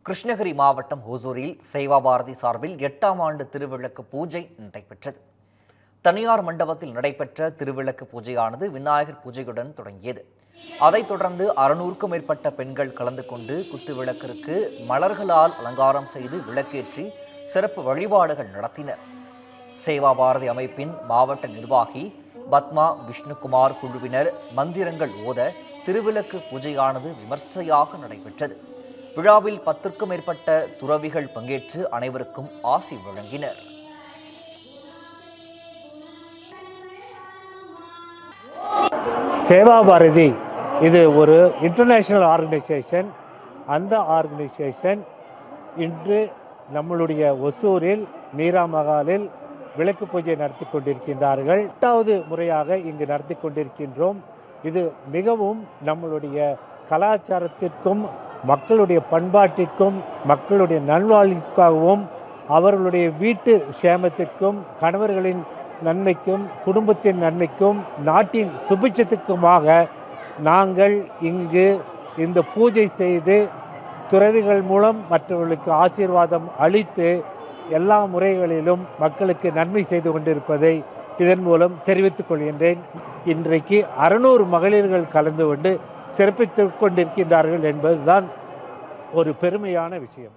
கிருஷ்ணகிரி மாவட்டம் ஓசூரில் சேவாபாரதி சார்பில் 8ஆம் ஆண்டு திருவிளக்கு பூஜை நடைபெற்றது. தனியார் மண்டபத்தில் நடைபெற்ற திருவிளக்கு பூஜையானது விநாயகர் பூஜையுடன் தொடங்கியது. அதைத் தொடர்ந்து 600க்கும் மேற்பட்ட பெண்கள் கலந்து கொண்டு குத்துவிளக்கிற்கு மலர்களால் அலங்காரம் செய்து விளக்கேற்றி சிறப்பு வழிபாடுகள் நடத்தினர். சேவாபாரதி அமைப்பின் மாவட்ட நிர்வாகி பத்மா விஷ்ணுகுமார் குழுவினர் மந்திரங்கள் ஓத திருவிளக்கு பூஜையானது விமர்சையாக நடைபெற்றது. விழாவில் 10க்கும் மேற்பட்ட துறவிகள் பங்கேற்று அனைவருக்கும் ஆசி வழங்கினர். சேவாபாரதி இது ஒரு இன்டர்நேஷனல் ஆர்கனைசேஷன். அந்த ஆர்கனைசேஷன் இன்று நம்மளுடைய ஒசூரில் மீரா மகாலில் விளக்கு பூஜை நடத்தி கொண்டிருக்கின்றார்கள். 8வது முறையாக இங்கு நடத்தி கொண்டிருக்கின்றோம். இது மிகவும் நம்மளுடைய கலாச்சாரத்திற்கும் மக்களுடைய பண்பாட்டிற்கும் மக்களுடைய நல்வாழ்வுக்காகவும் அவர்களுடைய வீட்டு சேமத்திற்கும் கணவர்களின் நன்மைக்கும் குடும்பத்தின் நன்மைக்கும் நாட்டின் சுபிட்சத்துக்குமாக நாங்கள் இங்கு இந்த பூஜை செய்து துறவிகள் மூலம் மற்றவர்களுக்கு ஆசீர்வாதம் அளித்து எல்லா முறைகளிலும் மக்களுக்கு நன்மை செய்து கொண்டிருப்பதை இதன் மூலம் தெரிவித்துக் கொள்கின்றேன். இன்றைக்கு 600 மகளிர்கள் கலந்து கொண்டு சிறப்பித்துக் கொண்டிருக்கின்றார்கள் என்பதுதான் ஒரு பெருமையான விஷயம்.